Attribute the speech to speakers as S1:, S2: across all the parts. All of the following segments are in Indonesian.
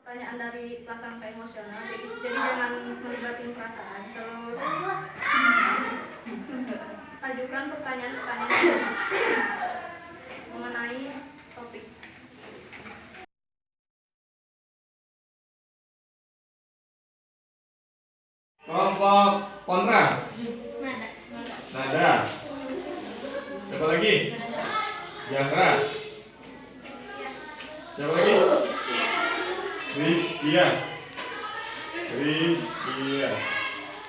S1: pertanyaan dari prasangka emosional, jadi jangan melibatkan perasaan. Terus ajukan pertanyaan-pertanyaan khusus mengenai topik.
S2: Kelompok kontra. Nada. Siapa lagi? Jasra. Siapa lagi? Rizkia.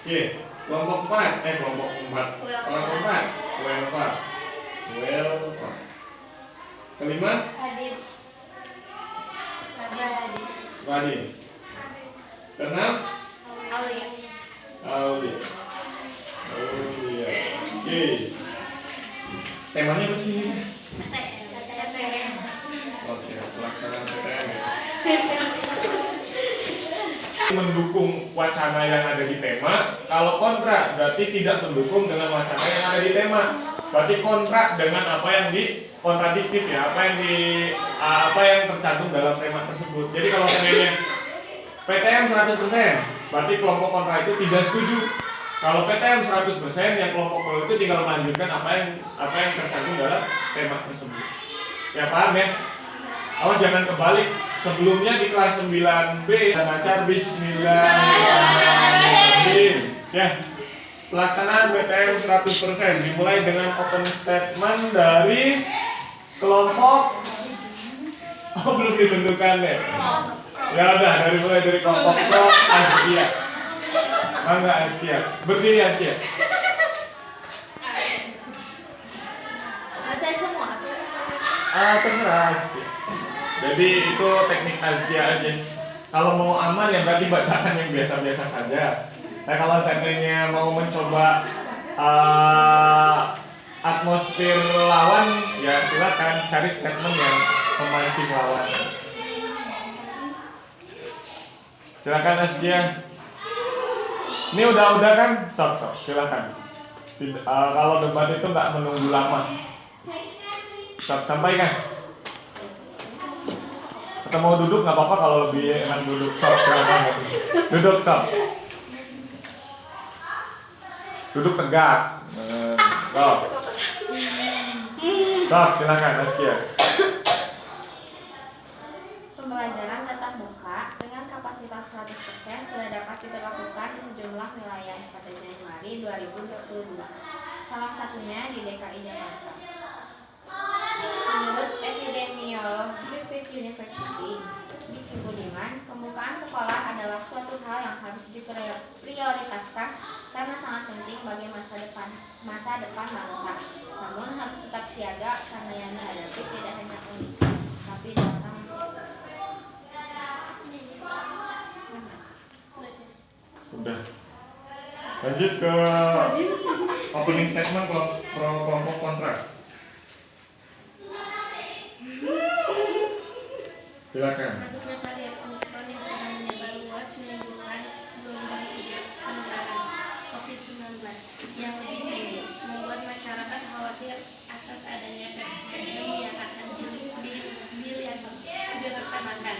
S2: Oke, kelompok 4. Kelompok 4. Kelompok 4. Welfa. Kelima? Radin. Keenam? Aulia. Oke. Temanya apa sih ini? Oke, pelaksanaan PTM. Mendukung wacana yang ada di tema. Kalau kontra berarti tidak mendukung dengan wacana yang ada di tema. Berarti kontra dengan apa yang di kontradiktif ya, apa yang tercantum dalam tema tersebut. Jadi kalau temanya PTM 100%, berarti kelompok kontra itu tidak setuju. Kalau PTM 100%, yang kelompok pro itu tinggal melanjutkan apa yang tercantum dalam tema tersebut. Ya paham ya? Awas jangan kebalik. Sebelumnya di kelas 9B belajar bismillahirrahmanirrahim. Ya. Pelaksanaan PTM 100% dimulai dengan open statement dari kelompok belum ditentukan ya. Ya udah mulai dari kelompok pro Askia. Mangga Askia. Berdiri Askia. Terserah Askia. Jadi itu teknik Askia aja. Kalau mau aman ya berarti bacakan yang biasa-biasa saja. Nah kalau seandainya mau mencoba atmosfer lawan ya silakan cari statement yang memancing lawan. Silakan Askia. Ini udah kan? Stop. Silakan. Kalau debat itu nggak menunggu lama. Stop, sampaikan. Atau mau duduk nggak apa-apa kalau lebih enak duduk. Stop, silakan. Duduk, stop. Duduk tegak. Stop. Stop, silakan Askia.
S3: Pembelajaran tatap muka dengan kapasitas 100% sudah dapat diberlakukan di sejumlah wilayah pada Januari 2022. Salah satunya di DKI Jakarta. Menurut epidemiolog Griffith University, Diki Budiman, pembukaan sekolah adalah suatu hal yang harus diprioritaskan karena sangat penting bagi masa depan bangsa. Namun harus tetap siaga karena yang dihadapi tidak hanya unik, tapi datang.
S2: Sudah. Lanjut ke opening statement kelompok kontra. Silakan.
S3: Masuknya varian Omicron yang sedang menyebar luas menimbulkan gelombang 3 penularan COVID-19 yang lebih tinggi, membuat masyarakat khawatir atas adanya PPKM yang akan dilaksanakan.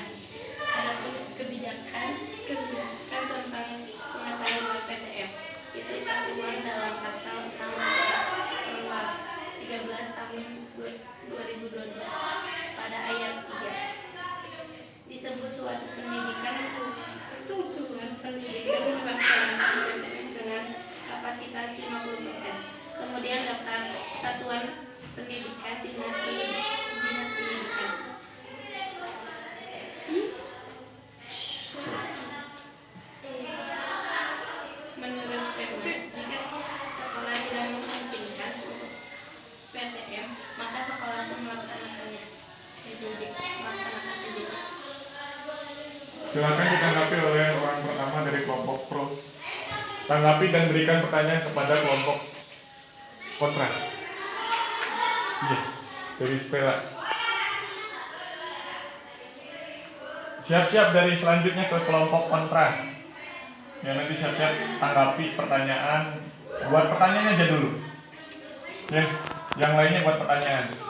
S3: Adapun kebijakan tentang pengetahuan PTM itu tertuang dalam pasal 13 tahun 2022 pada ayat 3. Disebut suatu pendidikan melaksanakan PTM dengan kapasitas 50%. Kemudian daftar satuan pendidikan dinas pendidikan. Menurut Pemda, jika sekolah tidak memungkinkan untuk PTM, maka sekolah pun melaksanakannya.
S2: Silakan ditanggapi oleh orang pertama dari kelompok pro. Tanggapi dan berikan pertanyaan kepada kelompok kontra. Iya, dari Stella. Siap-siap dari selanjutnya ke kelompok kontra. Ya nanti siap-siap tanggapi pertanyaan. Buat pertanyaan aja dulu. Ya, yang lainnya buat pertanyaan.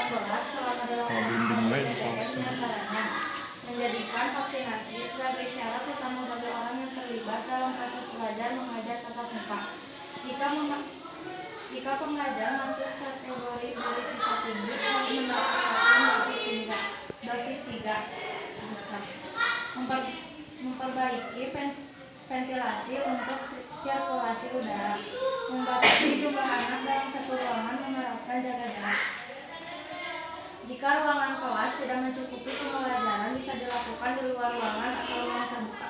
S3: kelas selama dilakukan
S2: belum dimulai,
S3: PTM diantaranya menjadikan vaksinasi sebagai syarat utama bagi orang yang terlibat dalam proses belajar mengajar tatap muka. Jika pembelajar masuk kategori berisiko tinggi harus mendapat vaksin dosis 3 booster. Memperbaiki ventilasi untuk sirkulasi udara, membatasi jumlah anak dalam satu ruangan, menerapkan jaga jarak. Jika ruangan kelas tidak mencukupi pembelajaran, bisa dilakukan di luar ruangan atau ruang terbuka.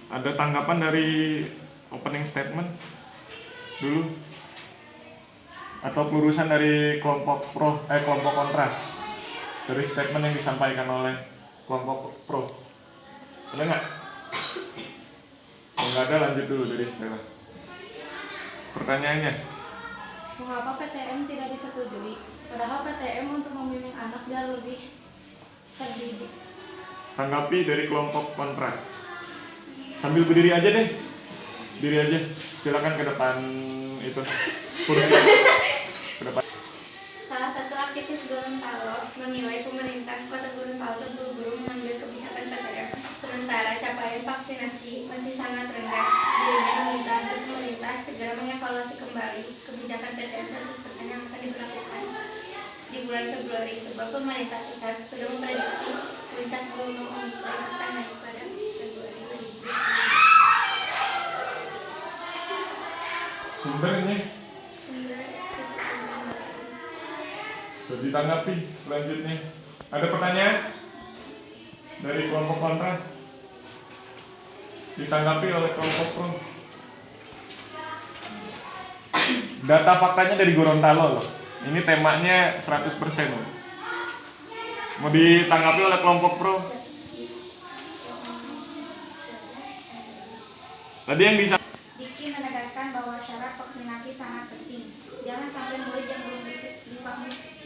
S2: Ada tanggapan dari opening statement dulu? Atau pelurusan dari kelompok kontra dari statement yang disampaikan oleh kelompok pro? Ada nggak? Kalau nggak ada, lanjut dulu dari Stella. Pertanyaannya,
S3: Mengapa PTM tidak disetujui? Padahal PTM untuk membimbing anak biar lebih terdidik.
S2: tanggapi dari kelompok kontra. Sambil berdiri aja deh, diri aja. Silakan ke depan itu kursi. Ke depan.
S3: Salah satu aktivis Gorontalo menilai pemerintah Kota Gorontalo terburu-buru mengambil kebijakan PTM, sementara capaian vaksinasi masih sangat rendah. Dirinya meminta agar pemerintah segera mengevaluasi kembali kebijakan PTM 100% yang akan diberlakukan di bulan Februari, sebab pemerintah pusat sudah memprediksi puncak gelombang Omikron akan naik pada Februari 2020.
S2: Sumbernya sudah ditanggapi. Selanjutnya, ada pertanyaan dari kelompok kontra? Ditanggapi oleh kelompok pro. Data faktanya dari Gorontalo loh. Ini temanya 100% loh. Mau ditanggapi oleh kelompok pro? Tadi yang bisa.
S3: Diki menegaskan bahwa syarat vaksinasi sangat penting. Jangan sampai murid yang belum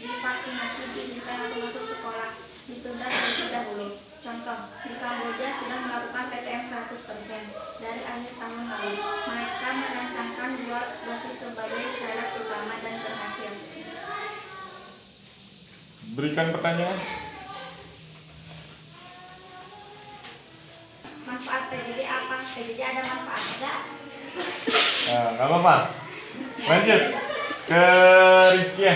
S3: divaksinasi diizinkan untuk masuk sekolah, ditunda terlebih dahulu. Contoh, di Kamboja sudah melakukan PTM 100% dari akhir tahun lalu. Mereka merancangkan 2 dosis sebagai syarat utama dan berhasil.
S2: Berikan pertanyaan.
S3: Manfaat PJJ apa? PJJ ada manfaat enggak?
S2: Nah, nggak apa-apa. Lanjut ke Rizkia.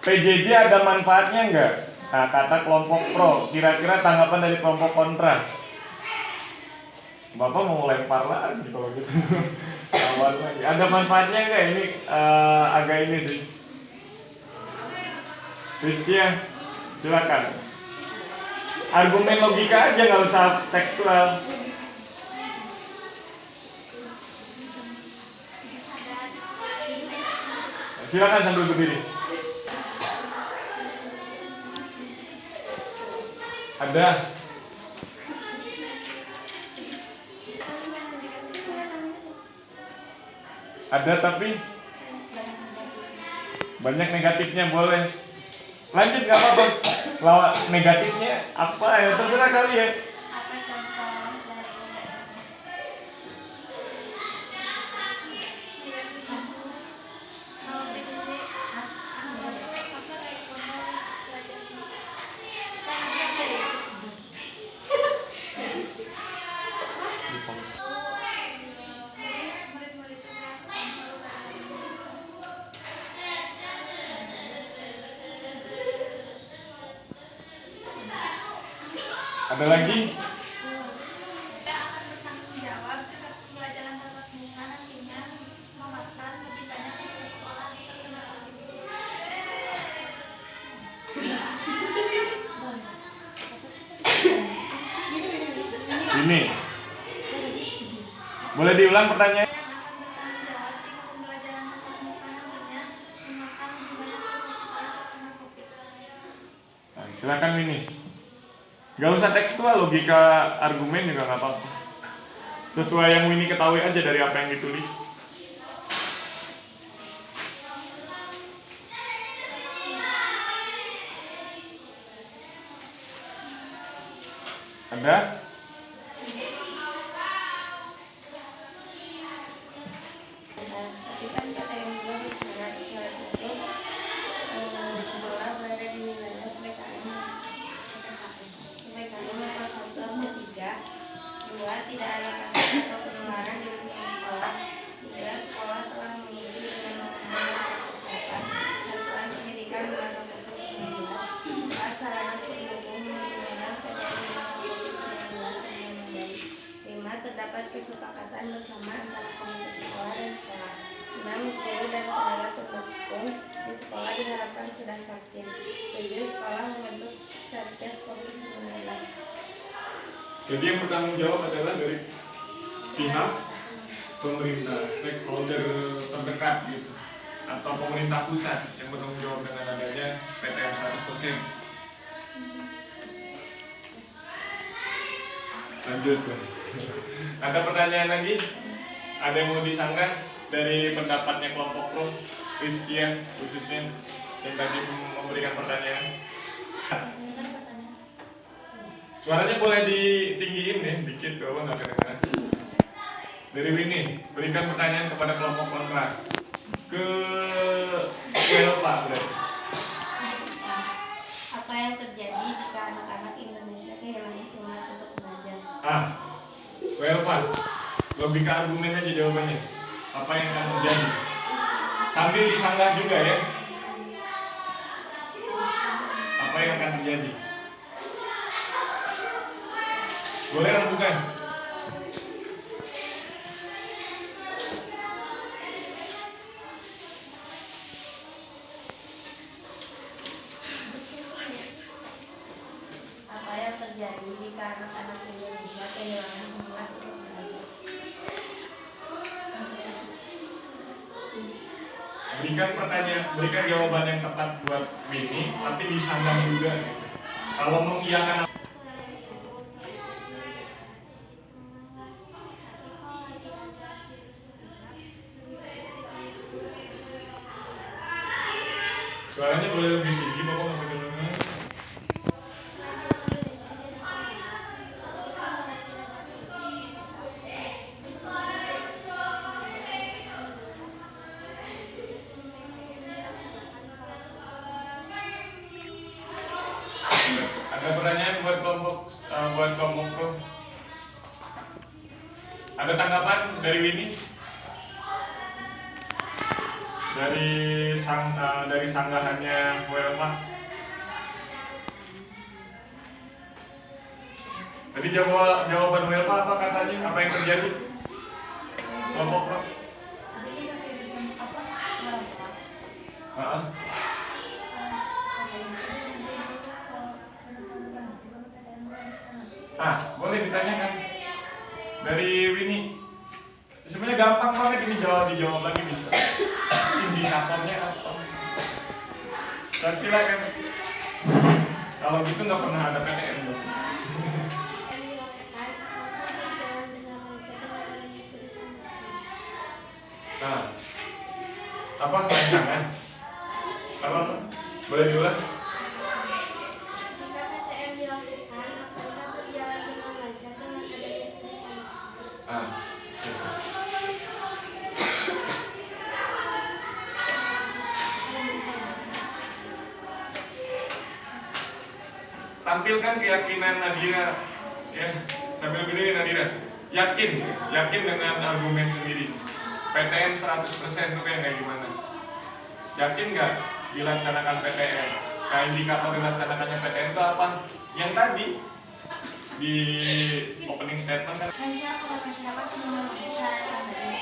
S2: PJJ ada manfaatnya nggak? Nah, kata kelompok pro. Kira-kira tanggapan dari kelompok kontra. Bapak mau lempar lagi kalau gitu. Lawan lagi. Ada manfaatnya nggak? Ini agak ini sih. Rizkia, silakan. Argumen logika aja, nggak usah tekstual. Silakan sambil berdiri. Ada. Ada tapi banyak negatifnya, boleh. Lanjut nggak apa-apa. Lawan negatifnya apa ya, terserah kalian.
S3: Apa contoh dari kalau PJJ
S2: Ada lagi?
S3: akan bertanggung jawab jika pembelajaran tatap muka nantinya memakan lebih banyak siswa sekolah terkena COVID.
S2: Ini. Boleh diulang pertanyaan?
S3: Akan bertanggung jawab jika pembelajaran tatap muka nantinya memakan lebih banyak siswa sekolah terkena COVID.
S2: Nah, silakan Winnie. Gak usah tekstual, logika argumen juga nggak apa-apa. Sesuai yang Winnie ketahui aja dari apa yang ditulis. Ada?
S3: Tapi kan PTM juga bicara untuk sekolah berada di wilayah PPKM level 1 atau 3. 2. Tidak ada kasus atau penularan di lingkungan sekolah. 3. Sekolah telah mengisi dengan memperhatikan kesehatan, satuan pendidikan masa COVID-19. 4. Sarana pendukung minimal PTM di masa COVID-19 yang memadai. 5. Terdapat kesepakatan bersama antara komite sekolah dan sekolah. 6. Guru dan tenaga pendukung di sekolah diharapkan sudah vaksin. 7. Sekolah membentuk Satgas COVID-19.
S2: Jadi yang bertanggung jawab adalah dari pihak pemerintah, stakeholder terdekat gitu, atau pemerintah pusat yang bertanggung jawab dengan adanya PTM 100%. Lanjut. Ada pertanyaan lagi? Ada yang mau disanggah dari pendapatnya kelompok pro, Rizky ya, khususnya yang tadi memberikan pertanyaan? Suaranya boleh ditinggiin nih, dikit kalau nggak kedengeran. Dari Winnie, berikan pertanyaan kepada kelompok kontra. Ke Pak, berarti.
S3: Apa yang terjadi jika anak-anak Indonesia kehilangan semangat untuk belajar?
S2: Pak, lebih ke argumen aja jawabannya. Apa yang akan terjadi? Sambil disanggah juga ya. Apa yang akan terjadi? Boleh bukan?
S3: Apa yang terjadi jika anak-anak Indonesia kehilangan semangat untuk belajar?
S2: Berikan jawaban yang tepat buat Winnie, tapi disanggah juga. Kalau mengiyakan suaranya boleh lebih tinggi, Bapak nggak kedengeran. Ada pertanyaan buat kelompok pro? Ada tanggapan dari Winnie? Dari sanggahannya WLK. Tadi jawaban WLK apa katanya? Apa yang terjadi? Kelompok pro? Boleh ditanyakan dari Winnie. Sebenarnya gampang banget ini dijawab lagi bisa. Indikatornya apa? Silakan. Kalau gitu nggak pernah ada PTM dong. Apa rancangan? Apa? Boleh diulang?
S3: Jika PTM dilakukan, apakah berjalan dengan lancar dengan adanya suasana?
S2: Tampilkan keyakinan Nadira ya, sambil berdiri Nadira. Yakin dengan argumen sendiri. PTM 100% itu kayak gimana? Yakin nggak dilaksanakan PTM? Nah, indikator dilaksanakannya PTM itu apa? Yang tadi di opening statement kan.
S3: Lancar pada masyarakat dengan masyarakat dari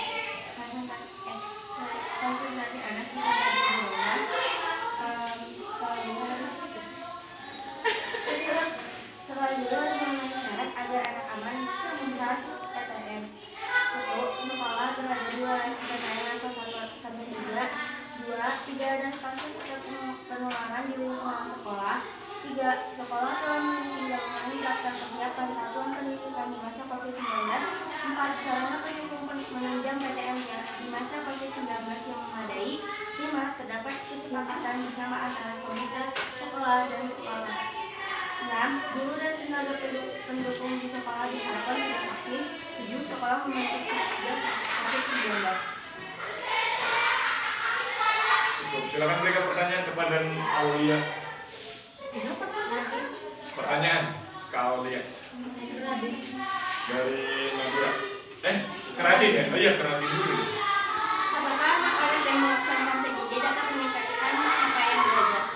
S3: konsentrasi anak di sekolah juga harus memenuhi syarat agar anak aman saat PTM. Untuk sekolah berada di wilayah PPKM level 1 sampai 3. 2. Tidak ada kasus atau penularan di lingkungan sekolah. 3. Sekolah telah menyediakan daftar persiapan satuan pendidikan di masa COVID-19. 4. Sarana pendukung menunjang PTM di masa COVID-19 yang memadai. 5. Terdapat kesepakatan bersama antara komite sekolah dan sekolah. 6. Guru dan tenaga pendukung di sekolah diharapkan sudah vaksin. 7. Sekolah membentuk Satgas COVID-19.
S2: Silakan berikan pertanyaan kepada Aulia. Pertanyaan ke Aulia. Dari Nadira. Keradin ya? Oh iya, Keradin dulu.
S3: Apakah anak-anak yang melaksanakan PJJ dapat meningkatkan capaian belajar?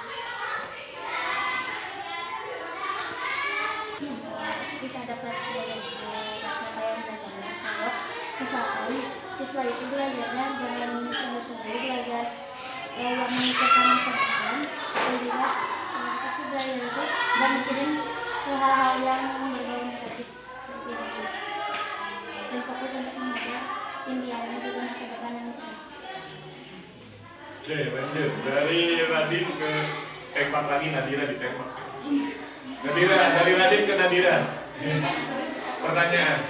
S3: Bisa dapat capaian belajarnya kalau misalkan siswa itu belajarnya dengan sungguh-sungguh, belajar yang memikirkan masa depan, dan juga pasti belajar itu dan mikirin hal-hal yang berbau negatif dan fokus untuk mengejar impiannya di masa depan yang cerah.
S2: Oke, lanjut. Dari Radin ke tembak lagi, Nadira ditembak. Nadira, dari Radin ke Nadira. Pertanyaan.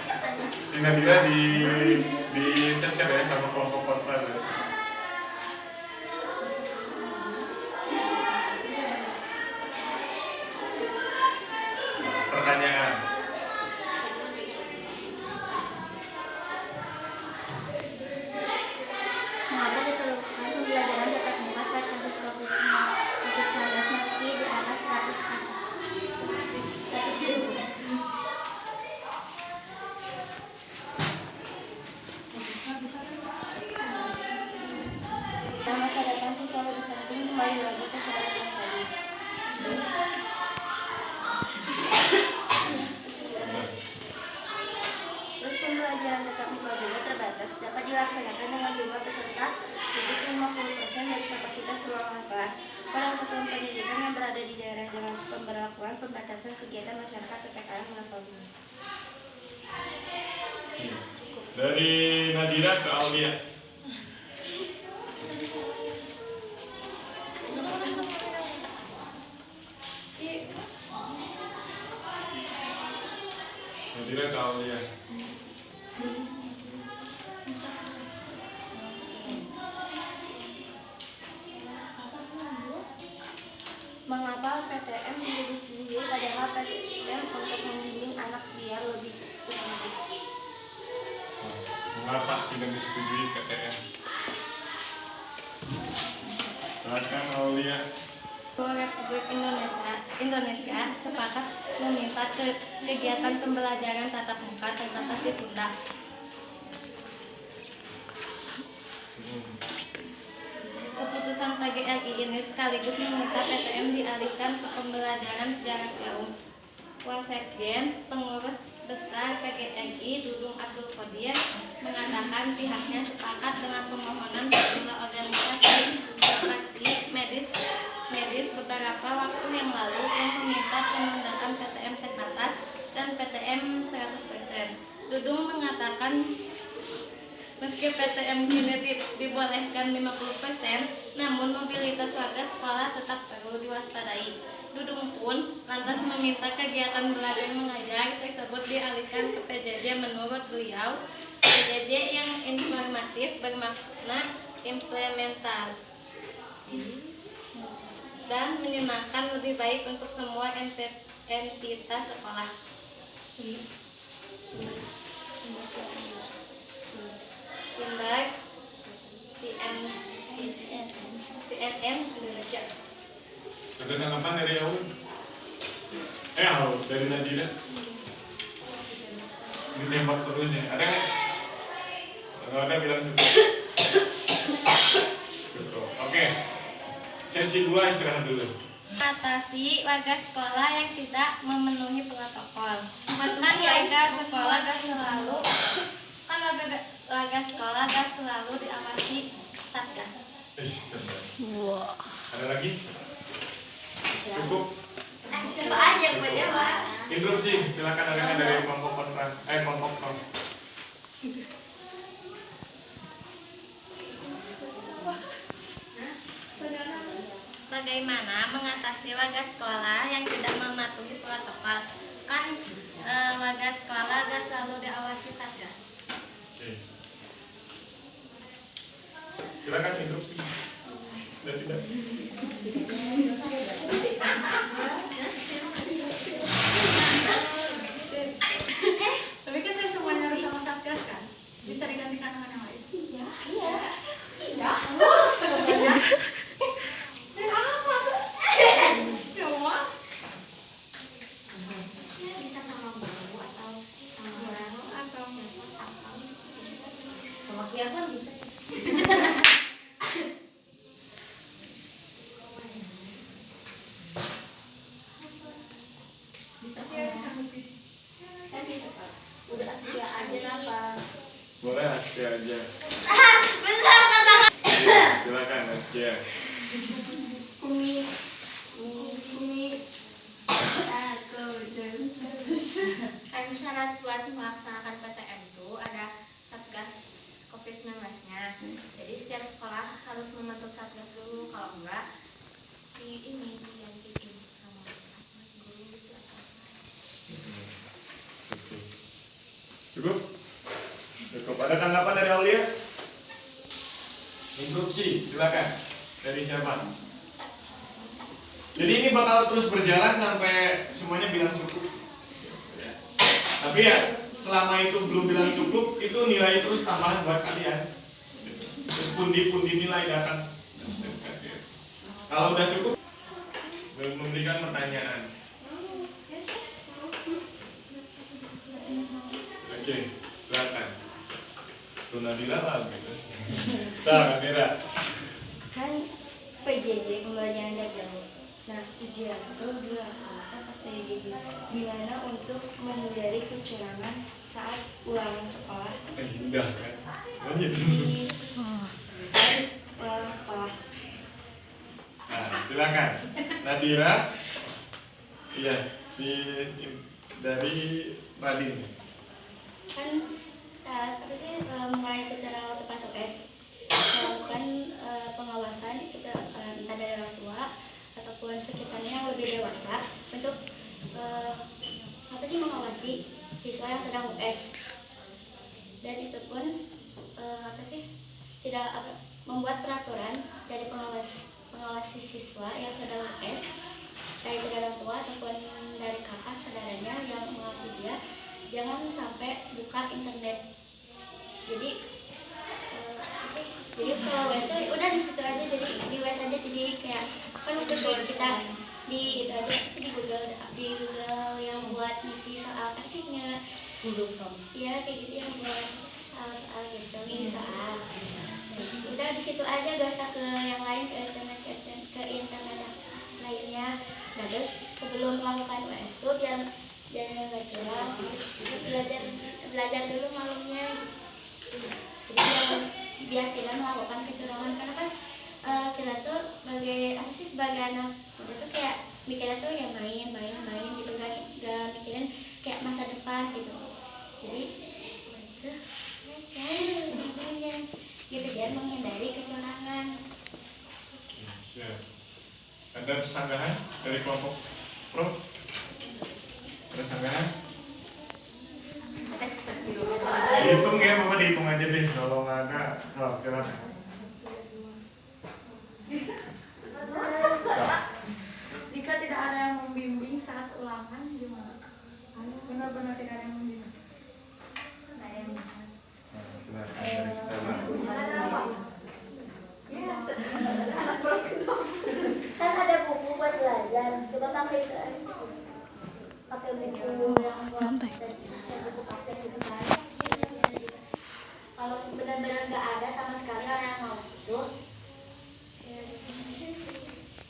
S2: Di Nadira dicecer ya sama kelompok kontra. Pertanyaan.
S3: Mengapa diperlukan pembelajaran tatap muka saat kasus COVID-19 masih di atas 100 kasus? 100.000. Dan masa depan siswa lebih penting, kembali lagi ke surat yang tadi. Terus pembelajaran tatap muka juga terbatas, dapat dilaksanakan dengan jumlah peserta didik 50% dari kapasitas ruangan kelas. Para satuan pendidikan yang berada di daerah dengan pemberlakuan pembatasan kegiatan masyarakat PPKM level 2.
S2: Dari Nadira ke Aulia. Nadira ke Aulia.
S3: Mengapa PTM disetujui padahal PTM untuk membimbing anak biar lebih terdidik?
S2: Mengapa tidak disetujui PTM? Silakan Aulia.
S3: Republik Indonesia sepakat meminta kegiatan pembelajaran tatap muka terbatas ditunda. Keputusan PGRI ini sekaligus meminta PTM dialihkan ke pembelajaran jarak jauh. Wasekjen, pengurus besar PGRI Dudung Abdul Qadir, mengatakan pihaknya sepakat dengan permohonan sejumlah organisasi berfraksi medis beberapa waktu yang lalu yang meminta penundaan PTM terbatas dan PTM 100%. Dudung mengatakan meski PTM kini dibolehkan 50%, namun mobilitas warga sekolah tetap perlu diwaspadai. Dudung pun lantas meminta kegiatan belajar mengajar tersebut dialihkan ke PJJ. Menurut beliau, PJJ yang informatif bermakna implementatif dan menyenangkan lebih baik untuk semua entitas sekolah. Sumber CNN Indonesia.
S2: Ada tanggapan dari Aul? Dari Nadira. Ditembak terus ya. Ada nggak? Kalau ada bilang cukup. Cukup. Oke. Sesi 2 istirahat dulu.
S3: Atasi warga sekolah yang tidak memenuhi protokol. Warga sekolah gak selalu diawasi Satgas.
S2: Wow. Ada lagi? Cukup.
S3: Coba aja gue jawab.
S2: Interupsi, silakan ada dari kelompok kontra. Kelompok kontra.
S3: Bagaimana mengatasi warga sekolah yang tidak mematuhi protokol? Kan warga sekolah gak selalu diawasi Satgas.
S2: Oke. Silakan interupsi. Dan tidak.
S1: Tapi kan tidak semuanya harus sama Satgas kan? Bisa digantikan dengan yang lain.
S3: Iya. telepon bisa.
S1: Bisa
S3: Kan bisa Pak. Udah Astia aja apa?
S2: Boleh Astia aja.
S3: Bentar kata.
S2: Silakan Astia.
S3: Umi aku kan syarat buat melaksanakan PTM itu ada satgas COVID-19-nya. Jadi setiap sekolah harus membentuk satgas dulu, kalau enggak digantiin sama guru gitu.
S2: Cukup? Cukup. Ada tanggapan dari Aulia? Interupsi, silakan. Dari siapa? Jadi ini bakal terus berjalan sampai semuanya bilang cukup. Ya. Tapi ya, selama itu belum bilang cukup, itu nilai terus tambahan buat kalian. Terus pundi-pundi nilai datang. Kalau udah cukup, memberikan pertanyaan. Oke, silakan. Tunadila lah gitu. Nah, Mira.
S3: Kan PJJ pembelajaran jarak jauh. Nah, ujian itu dilaksanakan pas PJJ, dimana untuk menghindari kecurangan saat ulangan sekolah
S2: Indah kan? Lanjut.
S3: di ulangan sekolah.
S2: Nah, silakan. Nadira. Iya, dari Radin.
S3: Kan saat mulai kecurangan waktu pas US, melakukan pengawasan kita entah dari orang tua ataupun sekitarnya yang lebih dewasa untuk mengawasi siswa yang sedang US. Dan itu pun tidak membuat peraturan dari pengawasi siswa yang sedang US, baik dari orang tua ataupun dari kakak saudaranya yang mengawasi dia, jangan sampai buka internet. Jadi kalau WS udah di situ aja, jadi di WS aja, jadi kayak kan udah kita di itu aja sih, di Google yang buat isi soal kasihnya Google Form ya, kayak gitu yang buat soal gitu, ngisi soal. Udah di situ aja, gak usah ke yang lain, ke internet lainnya. Nah, terus sebelum melakukan WS tuh biar nggak curang, terus belajar dulu malamnya. Jadi biar tidak melakukan kecurangan, karena kan kita tuh sebagai anak muda tuh kayak mikirnya tuh ya main gitu, gak mikirin kayak masa depan gitu. Jadi gitu biar menghindari kecurangan.
S2: Siap. Ada sanggahan dari kelompok pro? Ada sanggahan? Dihitung ya, Bapak dihitung aja deh. Kalau nggak ada, silakan.
S1: Jika tidak ada yang membimbing saat ulangan gimana? Benar-benar tidak ada yang membimbing.
S3: Nggak ada yang bisa.
S2: Silakan dari Stella.
S3: Kan ada buku buat belajar, coba pakai buku yang buat buku paket gitu kan. Kalau benar-benar nggak ada sama sekali orang yang mau itu, ya,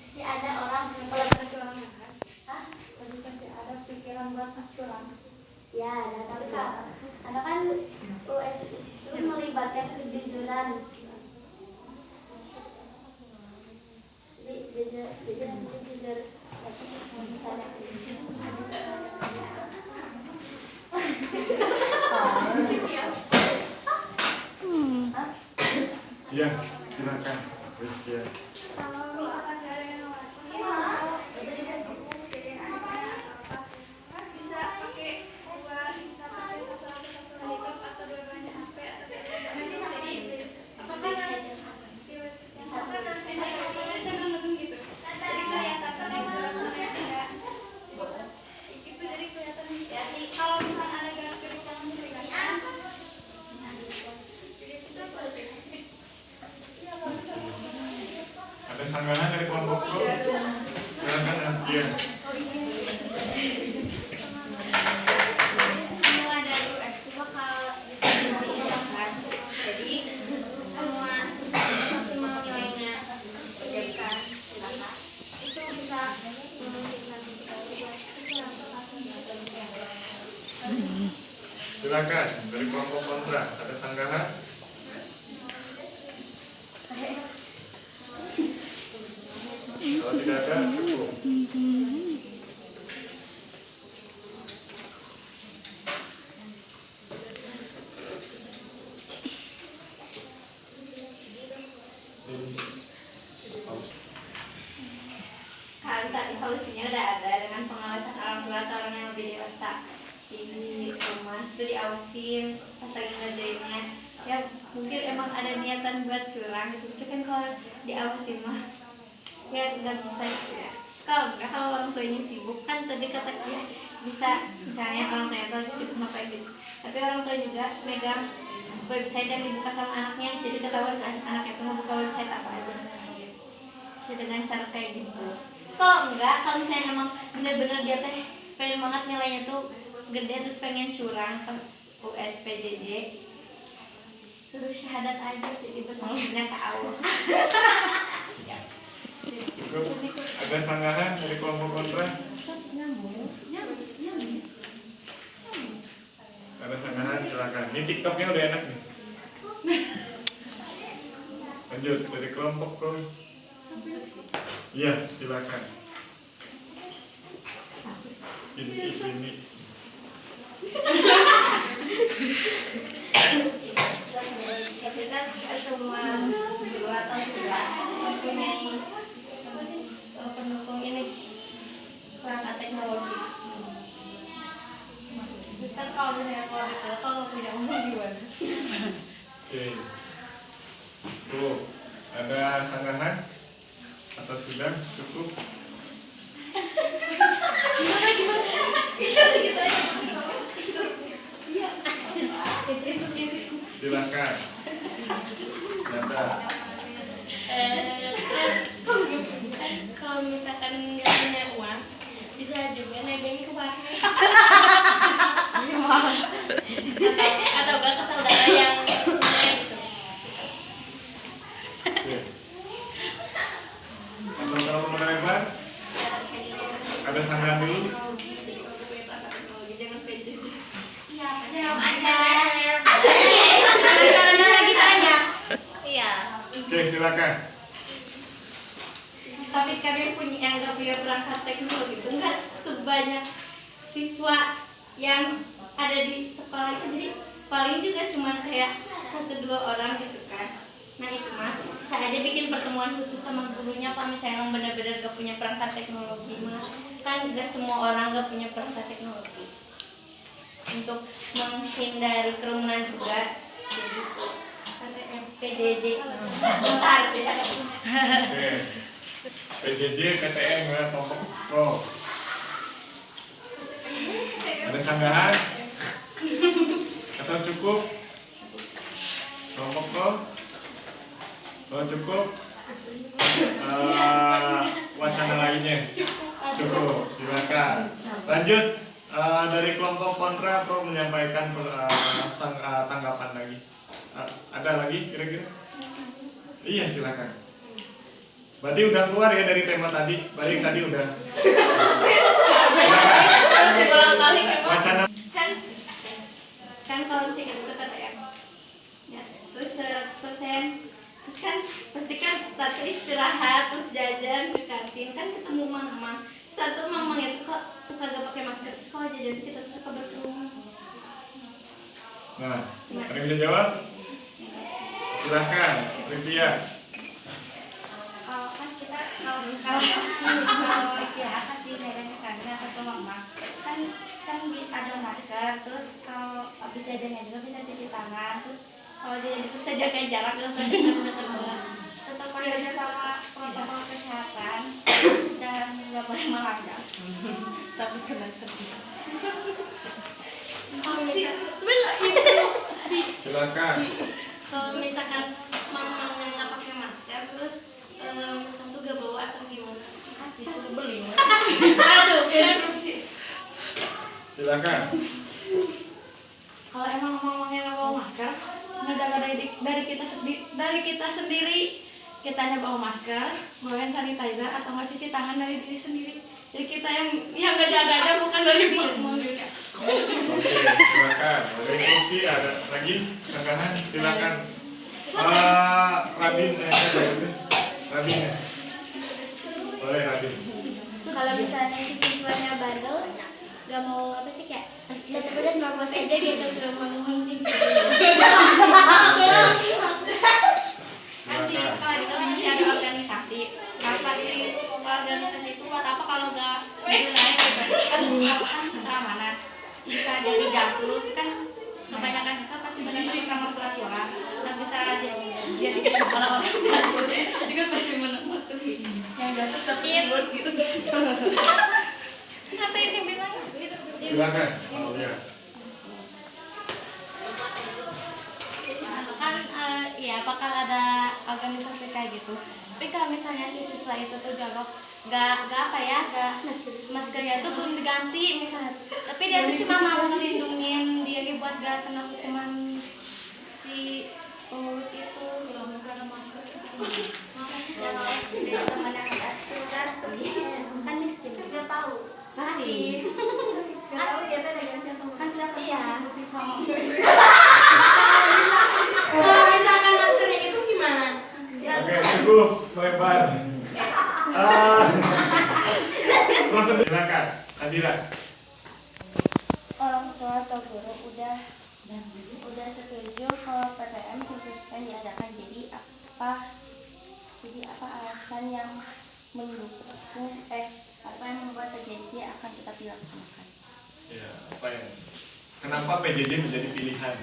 S3: pasti ada orang kalau kecurangan kan? Hah? Pasti ada pikiran buat curang. Ya, ada, tapi karena kan US itu melibatkan kejujuran. Jadi jujur misalnya.
S2: Iya, silakan. Rizky.
S1: Kalau misalkan nggak ada yang bisa pakai satu laptop atau dua-duanya HP atau jadi apakah nanti gitu, jadi kelihatan itu, jadi kelihatan kalau misalnya ada grafik yang memberikan
S2: Ada sanggahan dari kelompok pro? Silakan Askia.
S3: Mulai dari US itu bakal diinjak kan, jadi
S2: Silakan dari kelompok kontra, ada sanggahan? Kalau tidak ada, cukup.
S3: Kan tadi solusinya udah ada dengan pengawasan orang tua atau orang yang lebih dewasa di rumah itu diawasin pas lagi ngerjainnya. Ya mungkin emang ada niatan buat curang gitu, tapi kan kalau diawasin mah ya nggak bisa gitu ya. Kalau orang tuanya sibuk kan tadi kata dia bisa misalnya orang tuanya tuh sibuk ngapain gitu, tapi orang tua juga megang website yang dibuka sama anaknya, jadi ketahuan kan anaknya tuh ngebuka website apa aja bisa dengan cara kayak gitu. Kok enggak, kalau misalnya emang bener-bener dia teh pengen banget nilainya tuh gede terus pengen curang pas US PJJ, suruh syahadat aja jadi bersalahnya ke Allah.
S2: Cukup. Ada sanggahan dari kelompok kontra? Ada sanggahan, silakan. Ini TikToknya udah enak nih. Lanjut dari kelompok kau. Iya, silakan. Ini.
S3: Tapi kan semua guru atau siswa mempunyai pendukung ini perangkat teknologi. Terus kan kalau misalnya kalau punya umur gimana?
S2: Oke. Tuh, ada sanggahan? Atau sudah cukup? Silakan. Nanda.
S4: Kalau misalkan nggak punya uang bisa juga nebeng ke warnet atau enggak ke saudara yang punya gitu.
S2: Oke. Atau kalau mau lebar? Ada sanggahan dulu?
S3: Jangan PJJ.
S4: Jawab aja.
S3: Karena lagi tanya.
S4: Iya.
S2: Oke, silakan.
S3: Tapi kalian punya yang nggak punya perangkat teknologi itu nggak sebanyak siswa yang ada di sekolah itu, jadi paling juga cuma kayak 1-2 orang gitu kan. Nah itu mah saya aja bikin pertemuan khusus sama gurunya kalau misalnya emang benar-benar gak punya perangkat teknologi mah, kan gak semua orang gak punya perangkat teknologi, untuk menghindari kerumunan juga. Jadi PJJ bentar sih.
S2: Oke. PJJ, PTN, ya, kelompok pro. Ada sanggahan? Atau cukup? Kelompok pro? Kalau cukup? Wacana lainnya? Cukup, silakan. Lanjut. Dari kelompok kontra pro menyampaikan tanggapan lagi. Ada lagi kira-kira? Iya, silakan. Berarti udah keluar ya dari tema tadi. Berarti tadi udah. Wacana.
S3: Kan kalau misalnya itu PTM ya, terus 100%, terus kan pasti kan satu istirahat terus jajan ke kantin kan ketemu mama, satu mama itu kok suka gak pakai masker, terus kalau jajan kita suka berkerumun.
S2: Nah, ada yang bisa jawab? Silahkan, Livia.
S3: Kalau kan kita kalau istirahat di daerah kantin atau ke mama kan ada masker, terus kalau habis jajannya juga bisa cuci tangan, terus kalau jajan itu bisa jaga jarak, nggak usah dekat-dekat banget, tetap aja sama protokol kesehatan dan nggak boleh melanggar. Tapi kena terus.
S2: Silakan.
S4: Kalau misalkan mama nggak pakai masker terus satu gak bawa atau gimana? Kasih suruh beli. Aduh,
S2: Silakan.
S1: Kalau emang ngomongnya nggak bawa masker, ngejaga dari kita sendiri, kitanya bawa masker, bawa hand sanitizer atau nggak cuci tangan dari diri sendiri. Jadi kita yang ngejaga aja bukan dari mama.
S2: Oke, silakan. Ada instruksi, ada lagi sanggahan, silakan. Radin, Radin ya. Boleh Radin.
S4: Kalau misalnya si siswanya bandel, gak mau apa sih kayak benar-benar normal saja dia udah memenuhi
S3: Kan di sekolah juga masih ada organisasi. Rapat di organisasi itu buat apa kalau nggak digunain kan keamanan bisa jadi jasus kan kebanyakan siswa pasti berdasarkan sama peraturan dan bisa jadi orang-orang jasus juga pasti mematuhi yang jasus tapi gitu. Kenapa ini bilang gitu?
S2: Silakan. Oh ya.
S1: Kan ya bakal ada organisasi kayak gitu. Tapi kalau misalnya si siswa itu tuh jawab gak apa ya, maskernya tuh belum diganti misalnya, tapi dia tuh cuma mau ngelindungin diri buat gak kena hukuman si pengurus itu belum ada masker.
S3: Jangan dari teman yang sudah kan miskin nggak tahu
S1: Masih
S3: nggak tahu dia tadi kan tidak
S1: iya.
S4: kalau misalkan maskernya itu gimana?
S2: Oke, cukup melebar. Prosedur silakan, Adira.
S4: Orang tua atau guru udah setuju kalau PTM 100% diadakan, jadi apa alasan yang mendukung apa yang membuat PJJ akan tetap dilaksanakan?
S2: Ya, apa yang? Kenapa PJJ menjadi pilihan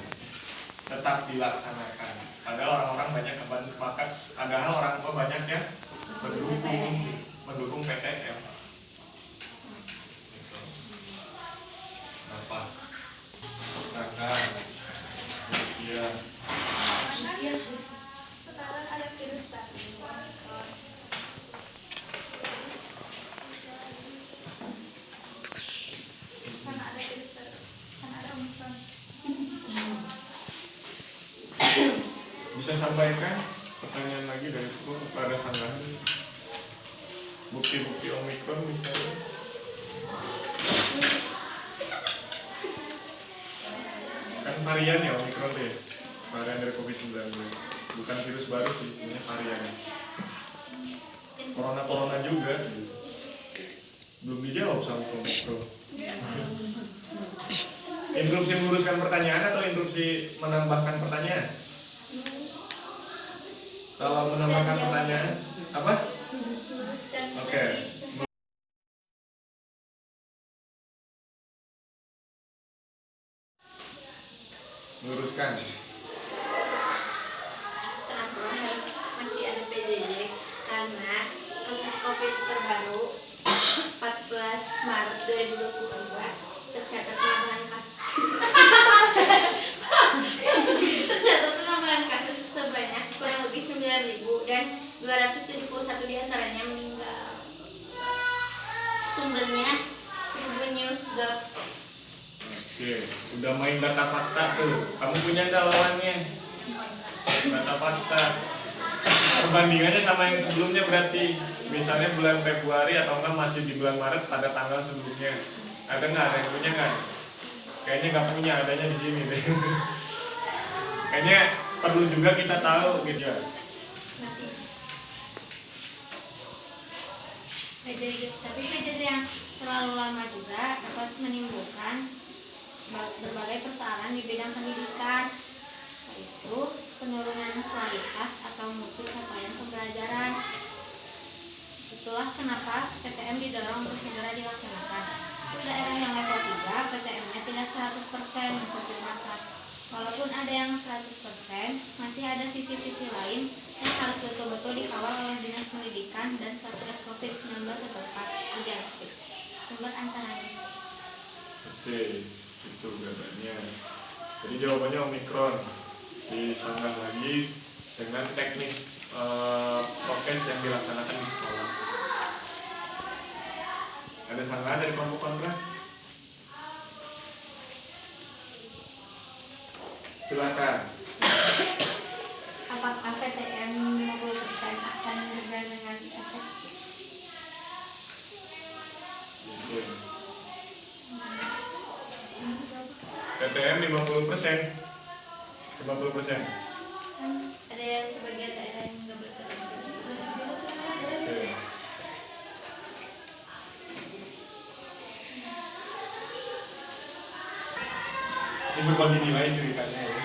S2: tetap dilaksanakan? Padahal orang-orang banyak padahal orang tua banyak yang mendukung PTM. Gitu. Kenapa? Karena iya.
S4: Sekarang ada virus baru. Karena ada virus baru. Karena ada Omicron.
S2: Bisa sampaikan pertanyaan lagi dari Ibu kepada sanggahan, bukti-bukti Omikron misalnya. Kan varian ya Omikron deh, varian dari COVID-19, bukan virus baru sih, sebenarnya varian. Corona juga belum dijawab sama Omikron. Interupsi meluruskan pertanyaan atau interupsi menambahkan pertanyaan? Kalau menambahkan pertanyaan, apa? Oke. Meluruskan.
S3: kenapa masih ada PJJ karena kasus COVID terbaru 14 Maret 2022 tercatat penambahan kasus sebanyak kurang lebih 9.000 dan 271 diantaranya meninggal. Sumbernya tribunnews.com.
S2: Oke, udah main data fakta tuh. Kamu punya nggak lawannya? Data fakta. Perbandingannya sama yang sebelumnya berarti, misalnya bulan Februari atau enggak masih di bulan Maret pada tanggal sebelumnya. Ada nggak? Ada yang punya nggak? Kayaknya nggak punya, adanya di sini deh. Kayaknya perlu juga kita tahu gitu ya.
S3: Tapi PJJ yang terlalu lama juga dapat menimbulkan berbagai persoalan di bidang pendidikan, yaitu penurunan kualitas atau mutu capaian pembelajaran. Itulah kenapa PTM didorong untuk segera dilaksanakan. Di daerah yang level 3, PTM-nya tidak 100% disempurnakan. Walaupun ada yang 100%, masih ada sisi-sisi lain yang harus betul-betul dikawal oleh Dinas Pendidikan dan Satgas COVID-19 setempat di Jaksel. Sumber antaranya.
S2: Oke, itu jawabannya. Jadi jawabannya Omikron. Disanggah lagi dengan teknik prokes yang dilaksanakan di sekolah. Ada sanggahan dari kelompok kontra? Silakan.
S1: Apakah PTM 50% akan berjalan dengan efektif?
S2: Oke. PTM 50%. 50%.
S1: Ada sebagian daerah yang nggak berkelanjutan.
S2: Oke. Ini berbagi nilai ceritanya ya.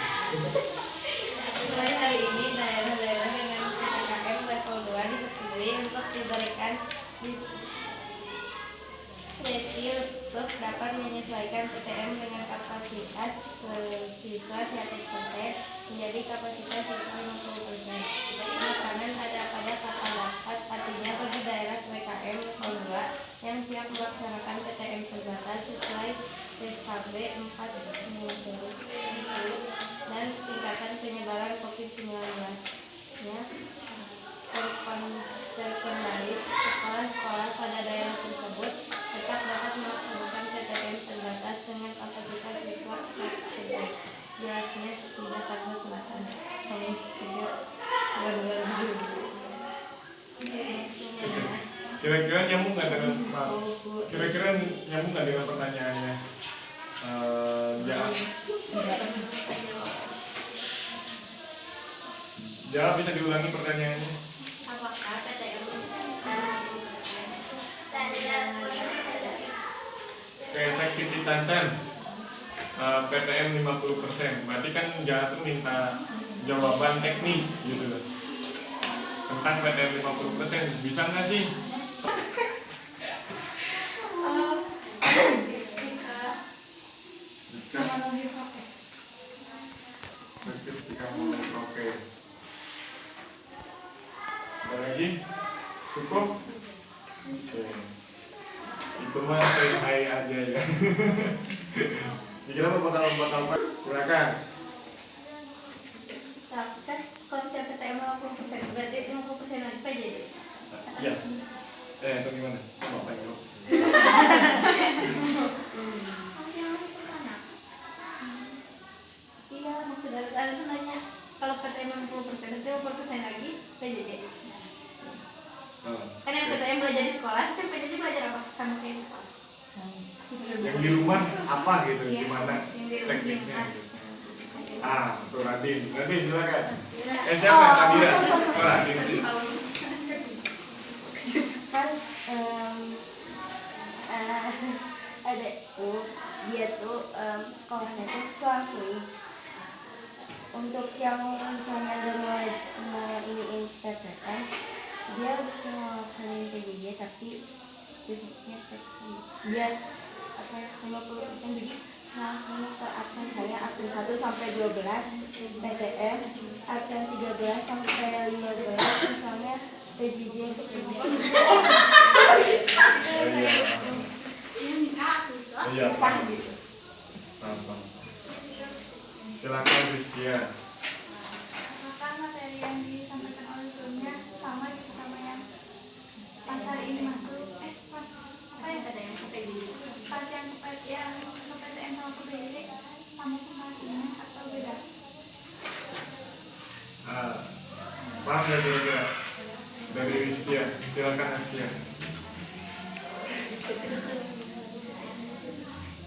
S4: Mulai hari ini daerah-daerah dengan PPKM level 2 disetujui untuk diberikan diskresi untuk dapat menyesuaikan PTM dengan kapasitas siswa 100% menjadi kapasitas siswa 50%. Penekanan ada pada kata dapat, artinya bagi daerah PPKM level 2 yang siap melaksanakan PTM terbatas sesuai SKB 4 dan tingkatan penyebaran COVID-19 nya terkendali, sekolah-sekolah pada daerah tersebut tetap dapat melaksanakan PTM terbatas dengan kapasitas siswa 100%. Jelasnya di Jakarta Selatan, Kamis 3/2020.
S2: Kira-kira nyambung nggak dengan kira-kira nyambung nggak dengan pertanyaannya? Jawab bisa diulangi pertanyaannya.
S1: Apakah PTM
S2: Keefektivitasan PTM 50%. Berarti kan Jahat tuh minta jawaban teknis gitu loh. Tentang PTM 50%. Bisa nggak sih? Ketika mulai prokes. Ada lagi? Cukup? Oke. Itu mah hai aja ya. Dikira bakal silakan.
S1: tapi kan konsep PTM 50% berarti 50% lagi PJJ.
S2: Iya. Itu gimana? Bapak dulu.
S1: Iya, maksud dari itu nanya kalau PTM 50% itu 50% lagi PJJ. Kan yang PTM belajar di sekolah, terus yang PJJ belajar apa? Sama kayak di sekolah.
S2: Yang di rumah apa gitu?
S1: Iya,
S2: Gimana
S1: yang di rumah
S2: teknisnya?
S1: gimana?
S2: Gitu. Tuh Radin silakan. Siapa yang Nadira? Oh, Radin.
S3: Kan ada tuh dia tuh sekolahnya tuh selang-seling. Untuk yang misalnya udah mulai iniin PTM, dia bisa ngelaksanain PJJ tapi biasanya dia 50%, jadi langsung ke absen saya absen 1 sampai 12 PTM, absen 13 sampai 15 misalnya PJJ.
S2: Iya. Paham. Silakan Rizkia.
S5: Maka materi yang disampaikan oleh gurunya sama gitu sama yang pas hari ini masuk apa yang ada yang PPDJ pas yang PTM sama PPDJ sama pembahasannya atau beda?
S2: Paham ya kira-kira? Dari Rizkia, silakan Rizkia.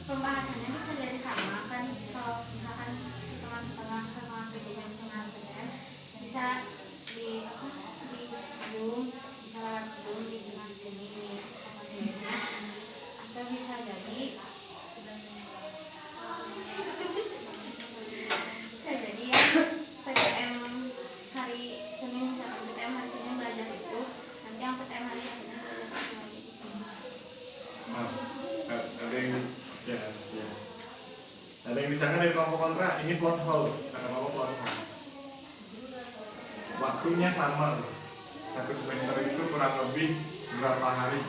S5: Pembahasannya bisa jadi sama kan, kalau misalkan setengah-setengah sama PPDJ setengah PTM bisa di Zoom, bisa lewat Zoom di sini atau bisa jadi ya PTM hari Senin, misalkan PTM hari Senin belajar itu, nanti yang PTM hari Senin belajar itu lagi di sini.
S2: Ada yang ya. Ada yang disangka dari kelompok kontra, ini plot hole. Ada kelompok plot hole. Waktunya sama loh. Satu semester itu kurang lebih berapa hari?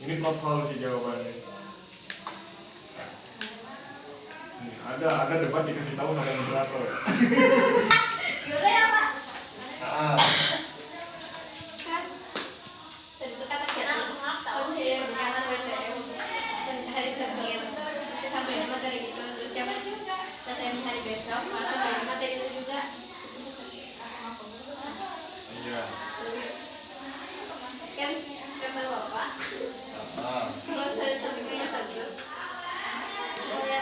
S2: Ini plot hole sih jawabannya. Nih, ada debat dikasih tahu sama moderator.
S1: Yaudah ya Pak.
S5: Kan
S1: Itu kata kita maaf tahu ya jangan PTM hari Senin bisa sampai materi itu terus yang PTM hari besok masuk dari materi itu juga.
S2: Iya.
S1: Kan kata Bapak kalau saya sampingnya satu saya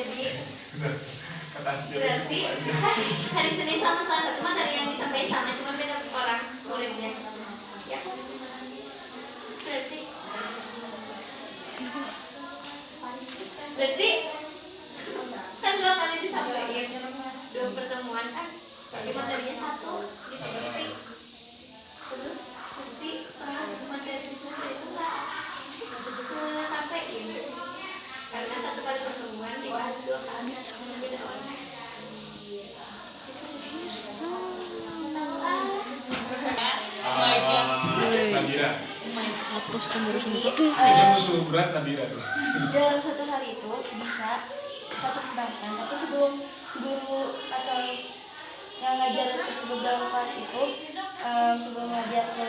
S1: Jadi
S2: Kata Askia
S1: berarti hari Senin sama Selasa cuma dari yang disampaikan sama, cuma beda orang muridnya. Ya. Berarti kan 2 kali disampaikan, 2 pertemuan kan, tapi materinya 1 diteliti. Terus nanti setelah materi diskusi itu nggak sampaikan, karena 1 kali pertemuan dibahas 2 kali sama beda orang.
S2: Nadira.
S1: Eh,
S2: Kayaknya musuh berat Nadira tuh.
S1: dalam 1 hari itu bisa 1 pembahasan, tapi sebelum guru atau yang ngajar tersebut dalam kelas itu sebelum ngajar ke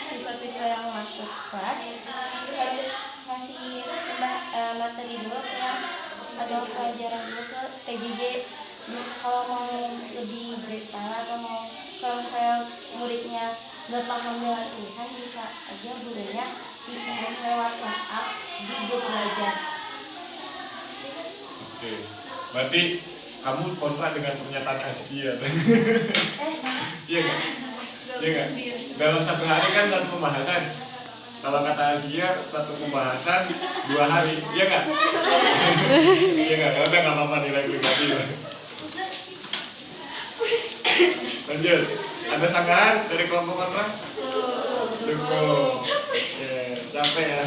S1: siswa-siswa yang masuk kelas itu harus ngasih materi dulu ke yang atau pelajaran dulu ke PJJ. Kalau mau lebih detail atau mau kalau misalnya muridnya nggak paham dengan tulisan, bisa aja gurunya dikirim lewat WhatsApp di grup belajar.
S2: Oke. Berarti kamu kontra dengan pernyataan Askia. Iya kan? Iya kan? Dalam 1 hari kan 1 pembahasan. Kalau kata Askia 1 pembahasan 2 hari, iya nggak? Iya nggak? Udah nggak apa-apa nilai pribadi lah. Lanjut. Ada sanggahan dari kelompok kontra? Cukup. Ya, capek ya.